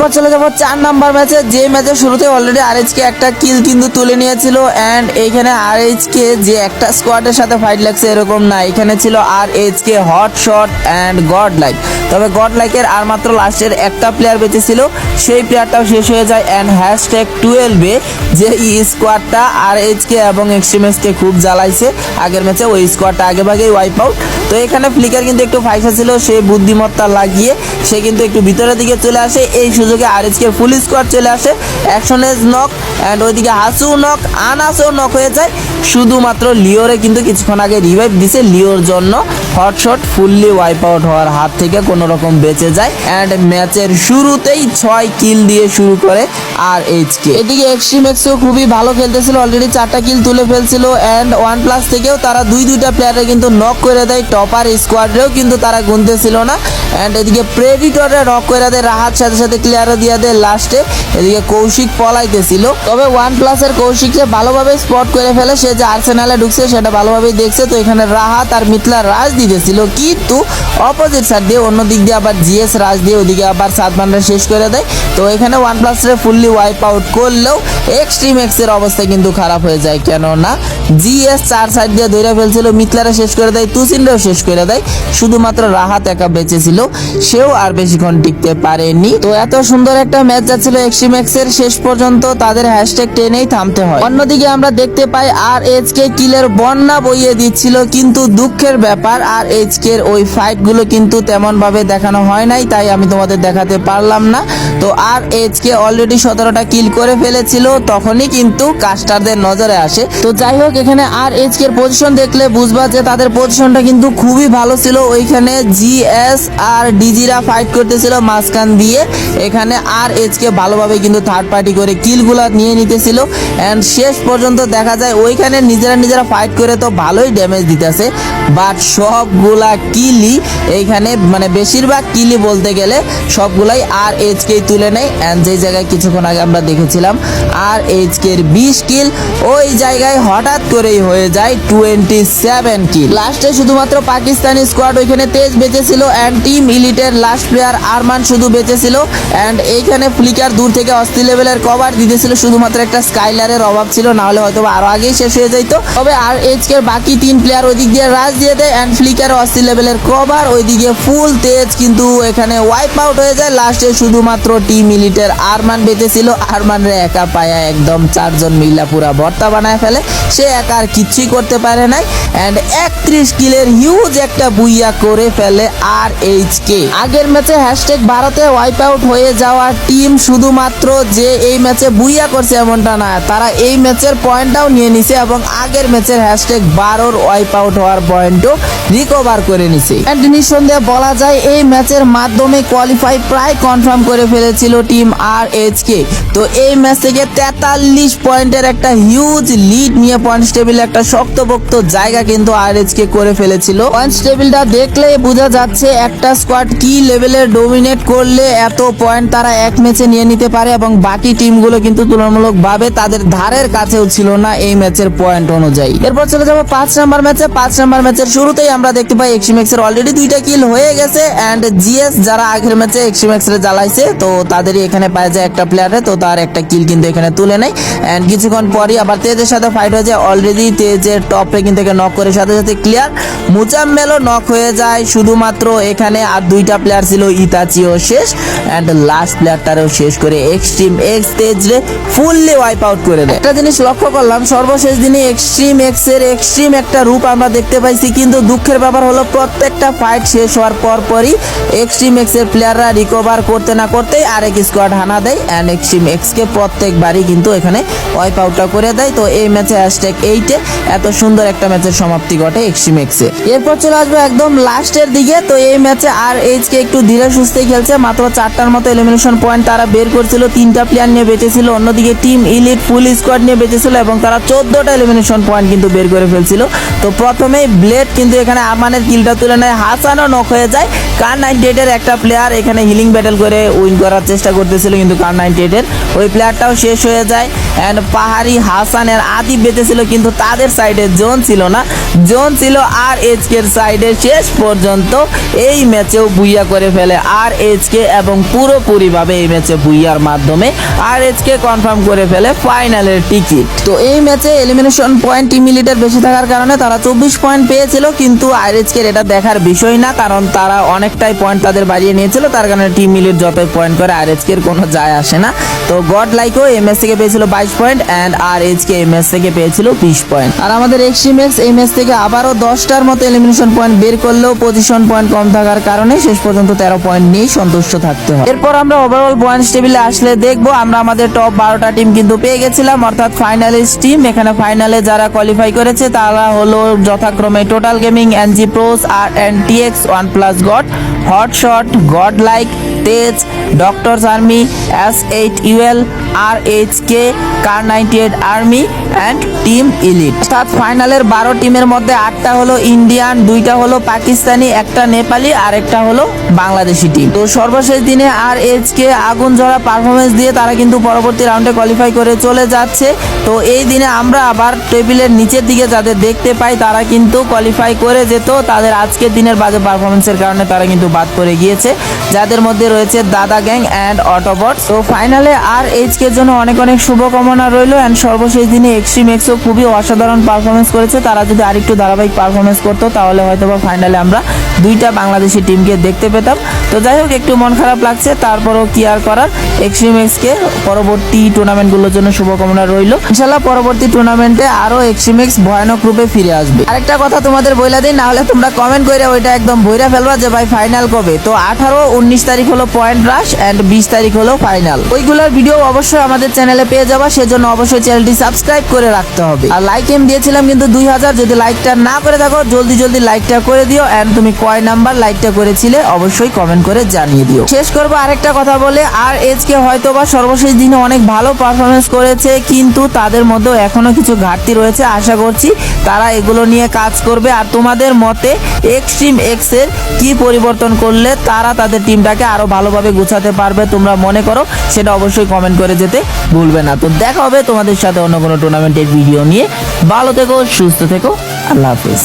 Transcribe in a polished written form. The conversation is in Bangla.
এরপর চলে যাবো 4 নাম্বার ম্যাচে, যে ম্যাচের শুরুতে অলরেডি আরএইচকে একটা কিল কিন্তু তুলে নিয়েছিল। এন্ড এইখানে আরএইচকে যে একটা স্কোয়াডের সাথে ফাইট লাগছে এরকম না, এখানে ছিল RHK Hotshot and Godlike. তবে গড লাইকের আর মাত্র লাস্টের একটা প্লেয়ার বেঁচে ছিল, সেই প্লেয়ারটাও শেষ হয়ে যায়। এন্ড #12 যে স্কোয়াডটা আরএইচকে এবং এক্সট্রিমসকে খুব জ্বালাইছে আগের ম্যাচে, ওই স্কোয়াডটা আগে ভাগেই ওয়াইপ আউট। তো এখানে ফ্লিকার কিন্তু একটু ফাইসা ছিল, সে বুদ্ধিমত্তা লাগিয়ে সে কিন্তু একটু ভিতরের দিকে চলে আসে। এই সুযোগে আরএইচকে ফুল স্কোয়াড চলে আসে, অ্যাকশনেজ নক এন্ড ওইদিকে হাসু নক, আনাসও নক হয়ে যায়। শুধুমাত্র লিওরে কিন্তু কিছুক্ষণ আগে রিভাইভ দিছে, লিওর জন্য হটশট ফুললি ওয়াইপ আউট হওয়ার হাত থেকে কোনো রকম বেঁচে যায়। এন্ড ম্যাচের শুরুতেই 6 কিল দিয়ে শুরু করে আরএইচকে। এদিকে এক্সট্রিমএক্সও খুবই ভালো খেলতেছিল, অলরেডি 4টা কিল তুলে ফেলছিল। এন্ড OnePlus থেকেও তারা দুইটা প্লেয়ারে কিন্তু নক করে দেয়, টপার স্কোয়াডেও কিন্তু তারা গুনতেছিল না। এন্ড এদিকে প্রেডিটরে নক করে দেয়, রাহাত সাথে সাথে ক্লিয়ারও দিয়ে দেয় লাস্টে। এদিকে কৌশিক পলাইতেছিল, তবে OnePlus এর কৌশিককে ভালোভাবে স্পট করে ফেলে, সে যে আর্সেনালে ঢুকছে সেটা ভালোভাবেই দেখছে। তো এখানে রাহাত আর মিথলা রাজ দিতেছিল, কিন্তু অপোজিট সাইড দিয়ে অন্য দিক দিয়ে আবার জিএস রাজ দিয়ে ওদিকে আবার সাতমানরা শেষ করে দেয়। তো এখানে OnePlus রে ফুললি ওয়াইপ আউট করলেও এক্সট্রিমএক্স এর অবস্থা কিন্তু খারাপ হয়ে যায়, কেননা জিএস 4 সাইড দিয়ে ধরে ফেলছিল, মিথলারে শেষ করে দেয়, তুসিনরাও শেষ করে দেয়। শুধুমাত্র রাহাত একা বেঁচে ছিল, সেও আর বেশিক্ষণ টিকতে পারেনি। তো এত সুন্দর একটা ম্যাচ যাচ্ছিল এক্সট্রিমএক্স এর, শেষ পর্যন্ত তাদের #10এই থামতে হয়। অন্যদিকে আমরা দেখতে পাই আরএইচকে কিলের বন্যা বইয়ে দিচ্ছিল, কিন্তু দুঃখের ব্যাপার আরএইচকে এর ওই ফাইট গুলো কিন্তু তেমন ভাবে দেখানো হয় নাই, তাই আমি তোমাদের দেখাতে পারলাম না। তো আরএইচকে অলরেডি 17টা কিল করে ফেলেছিল, তখনই কিন্তু কাস্টারদের নজরে আসে। তো যাই হোক, এখানে আরএইচকে এর পজিশন দেখলে বুঝবা যে তাদের পজিশনটা কিন্তু খুবই ভালো ছিল। ওইখানে জিএস আর ডিজিরা ফাইট করতেছিল মাঝখান দিয়ে, এখানে আরএইচকে ভালোভাবে কিন্তু থার্ড পার্টি করে কিলগুলা নিয়ে নিতেছিল। এন্ড শেষ পর্যন্ত দেখা যায় ওইখানে নিজেরা ফাইট করে তো ভালোই ড্যামেজ দিতেছে, বাট সবগুলা কিলই এইখানে মানে বেশিরভাগ কিলই বলতে গেলে সবগুলাই আরএইচকেই তুলে নেয়। এন্ড যে জায়গায় কিছুক্ষণ আগে আমরা দেখেছিলাম আরএইচকে এর 20 কিল, ওই জায়গায় হঠাৎ করেই হয়ে যায় 27 কিল। লাস্টে শুধুমাত্র পাকিস্তানি স্কোয়াড ওইখানে তেজ বেঁচেছিল, এন্ড টিম ইলিটের লাস্ট প্লেয়ার আরমান শুধু বেঁচেছিল। এন্ড এইখানে ফ্লিকার দূর থেকে অস্থির লেভেলের কভার দিতেছিল, শুধুমাত্র একটা স্কাইলারের অভাব ছিল, না হলে হয়তো আরো আগেই শেষ হয়ে যাইতো। তবে আরএইচকে এর বাকি 3 প্লেয়ার ওইদিক দিয়ে রাজ দিয়ে দেয়, এন্ড ফ্লিকার অস্থির লেভেলের কভার, ওইদিকে ফুল তেজ কিন্তু এখানে ওয়াইপ আউট হয়ে যায়। লাস্টে শুধুমাত্র টিম ইলিটের আরমান বেঁচেছিল, আরমানরে একা পায়া একদম 4 জন মিলা পুরা ভর্তা বানায় ফেলে, সে একা আর কিচ্ছুই করতে পারে নাই। এন্ড 31 কিলের হিউজ একটা বুইয়া করে ফেলে আরএইচকে। আগের ম্যাচে #ভারতে ওয়াইপ আউট হয়ে যাওয়া টিম শুধুমাত্র যে এই ম্যাচে বুইয়া করছে এমনটা না, তারা এই ম্যাচের পয়েন্টটাও নিয়ে নিছে এবং আগের ম্যাচের #12 ওয়াইপ আউট হওয়ার পয়েন্টও রিকভার করে নিছে। এন্ড নিঃসন্দেহে বলা যায় এই ম্যাচের মাধ্যমে কোয়ালিফাই প্রায় কনফার্ম করে ফেলেছিল টিম আরএইচকে। তো এই ম্যাচ থেকে 43 পয়েন্টের একটা হিউজ লিড নিয়ে পয়েন্টস টেবিলে একটা শক্তপোক্ত জায়গা কিন্তু আরএইচকে করে ফেলেছিল। পয়েন্টস টেবিলটা দেখলে বোঝা যাচ্ছে একটা স্কোয়াড কি লেভেলের ডমিনেট করলে এত পয়েন্ট তারা এক ম্যাচে নিয়ে নিতে পারে, এবং বাকি টিমগুলো কিন্তু তুলনামূলকভাবে তাদের ধারের কাছেও ছিল না এই ম্যাচের পয়েন্ট অনুযায়ী। এরপর চলে যাবো 5 নাম্বার ম্যাচে। 5 নাম্বার ম্যাচের শুরুতেই আমরা দেখতে পাই এক্সট্রিমএক্স এর অলরেডি 2টা কিল হয়ে গেছে। এন্ড জিএস যারা আগের ম্যাচে এক্সট্রিমএক্স এর জ্বালাইছে, তো তাদেরই এখানে পায় যায় একটা প্লেয়ারে, তো তার একটা কিল কিন্তু এখানে তুলে নেয়। এন্ড কিছুক্ষণ পরই আবার তেজের সাথে ফাইট হয়ে যায়, অলরেডি তেজের টপে কিন্তু নক করে সাথে সাথে ক্লিয়ার, মুজাম্মেলও নক হয়ে যায়। শুধুমাত্র এখানে আর 2টা প্লেয়ার ছিল, ইতাচিও শেষ, এন্ড লাস্ট প্লেয়ারটারও শেষ করে এক্সট্রিমএক্স তেজরে ফুললি ওয়াইপ আউট করে দেয়। একটা জিনিস লক্ষ্য করলাম, সর্বশেষ দিনে এক্সট্রিমএক্স এর এক্সট্রিম একটা রূপ আমরা দেখতে পাইছি, কিন্তু দুঃখের ব্যাপার হলো প্রত্যেকটা ফাইট শেষ হওয়ার পরই এক্সট্রিমএক্স এর প্লেয়াররা রিকভার করতে না করতেই আরেক স্কোয়াড হানা দেয়, এন্ড এক্সট্রিমএক্স কে প্রত্যেকবারই কিন্তু এখানে ওয়াইপ আউটটা করে দেয়। তো এই ম্যাচে #8 এত সুন্দর একটা ম্যাচের সমাপ্তি ঘটে এক্সট্রিমএক্স এ। এরপর চলে আসবে একদম লাস্টের দিকে। তো এই ম্যাচে আরএইচকে একটু ধীরে সুস্থে খেলছে, মাত্র 4টার মতো এলিমিনেশন পয়েন্ট তারা বের করছিল, 3টা প্লেয়ার নিয়ে বেঁচেছিল। অন্যদিকে টিম ইলিট ফুল স্কোয়াড নিয়ে বেঁচেছিল এবং তারা 14টা এলিমিনেশন পয়েন্ট কিন্তু বের করে ফেলছিল। তো প্রথমেই ব্লেড কিন্তু এখানে আমানের কিলটা তুলে নেয়, হাসানও নক হয়ে যায়। কার 98 এর একটা প্লেয়ার এখানে হিলিং ব্যাটেল করে উইন করার চেষ্টা করতেছিল, কিন্তু কার 98 এর ওই প্লেয়ারটাও শেষ হয়ে যায়। অ্যান্ড পাহাড়ি হাসানের আদি বেঁচেছিল, কিন্তু তাদের সাইডে জোন ছিল না, জোন ছিল আর এইচকে এর সাইডে। শেষ পর্যন্ত এই ম্যাচেও বুইয়া করে ফেলে আর এইচকে, এবং পুরোপুরিভাবে এই ম্যাচে বুইয়ার মাধ্যমে আর এইচকে কনফার্ম করে ফেলে ফাইনালের টিকিট। তো এই ম্যাচে এলিমিনেশন পয়েন্ট টিম মিলিটের বেশি থাকার কারণে তারা 24 পয়েন্ট পেয়েছিল, কিন্তু আরএইচকে এটা দেখার বিষয় না, কারণ তারা অনেকটাই পয়েন্ট তাদের বাড়িয়ে নিয়েছিল। তার কারণে টিম মিলিট যতই পয়েন্ট করে আরএইচকে এর কোনো যায় আসে না। তো গড লাইকও এই ম্যাচ থেকে পেয়েছিল 22 পয়েন্ট অ্যান্ড আরএইচকে এই ম্যাচ থেকে পেয়েছিল 20 পয়েন্ট। আর আমাদের এক্সট্রিমেক্স এই ম্যাচ থেকে আবারও 10টার মতো এলিমিনেশন পয়েন্ট বের করলেও পজিশন পয়েন্ট কম থাকার কারণে শেষ পর্যন্ত 13 পয়েন্ট নিয়ে সন্তুষ্ট থাকতে হয়। এরপর আমরা ওভারঅল পয়েন্টস টেবিলে আসলে দেখবো আমরা আমাদের টপ 12টা টিম কিন্তু পেয়ে গেছিলাম, অর্থাৎ ফাইনালিস্ট টিম। এখানে ফাইনালে যারা কোয়ালিফাই করেছে তারা হলো যথাক্রমে টোটাল গেমিং, এনজি প্রোস, আর and TX, OnePlus God, Hotshot, Godlike, Tej, Doctors Army, S8UL, RHK, কার 98 আর্মি অ্যান্ড টিম ইলিট। অর্থাৎ ফাইনালের 12 টিমের মধ্যে 8টা হলো ইন্ডিয়ান, 2টা হলো পাকিস্তানি, একটা নেপালি আর একটা হলো বাংলাদেশি টিম। তো সর্বশেষ দিনে আরএইচকে আগুন ঝরা পারফরমেন্স দিয়ে তারা কিন্তু পরবর্তী রাউন্ডে কোয়ালিফাই করে চলে যাচ্ছে। তো এই দিনে আমরা আবার টেবিলের নিচের দিকে যাদের দেখতে পাই তারা কিন্তু কোয়ালিফাই করে যেত, তাদের আজকের দিনের বাজে পারফরমেন্সের কারণে তারা কিন্তু বাদ পড়ে গিয়েছে, যাদের মধ্যে রয়েছে দাদা গ্যাং অ্যান্ড অটোবট। তো ফাইনালে আরএইচকে এর জন্য অনেক অনেক শুভকামনা রইল। অ্যান্ড সর্বশেষ দিনে এক্সট্রিম এক্সও খুবই অসাধারণ পারফরমেন্স করেছে, তারা যদি আরেকটু ধারাবাহিক পারফরমেন্স করতো তাহলে হয়তো বা ফাইনালে আমরা 2টা বাংলাদেশি টিমকে দেখতে পেতাম। তো যাই হোক, একটু মন খারাপ লাগছে, তারপরও কি আর করার। এক্সট্রিম এক্সকে পরবর্তী টুর্নামেন্টগুলোর জন্য শুভকামনা রইল। ইনশাল্লাহ পরবর্তী টুর্নামেন্টে আরো এক্সট্রিম এক্স ভয়ানক রূপে ফিরে আসবে। আরেকটা কথা তোমাদের বইলা দিই, না হলে তোমরা কমেন্ট করে ওইটা একদম বইরা ফেলবা যে ভাই ফাইনাল কবে। তো 18, 19 তারিখ হলো পয়েন্ট রাশ অ্যান্ড 20 তারিখ হলো ফাইনাল। ওইগুলোর ভিডিও অবশ্যই আমাদের চ্যানেলে পেয়ে যাবা, সেজন্য অবশ্যই চ্যানেলটি সাবস্ক্রাইব করে রাখতে হবে। আর লাইক এম দিয়েছিলাম কিন্তু 2000, যদি লাইকটা না করে থাকো জলদি জলদি লাইকটা করে দিও। অ্যান্ড তুমি কয় নাম্বার লাইকটা করেছিলে অবশ্যই কমেন্ট করে জানিয়ে দিও। শেষ করবো আরেকটা কথা বলে, আরএইচকে হয়তো বা সর্বশেষ দিনে অনেক ভালো পারফরমেন্স করেছে, কিন্তু তাদের মধ্যেও এখনো কিছু ঘাটতি রয়েছে। আশা করছি তারা এগুলো নিয়ে কাজ করবে। আর তোমাদের মতে এক্সট্রিম এক্স এর কি পরিবর্তন করলে তারা তাদের টিমটাকে আরো ভালোভাবে গুছাতে পারবে তোমরা মনে করো, সেটা অবশ্যই কমেন্ট করে যেতে ভুলবে না। তো দেখা হবে তোমাদের সাথে অন্য কোনো টুর্নামেন্টের ভিডিও নিয়ে। ভালো থেকো, সুস্থ থেকো, আল্লাহ হাফেজ।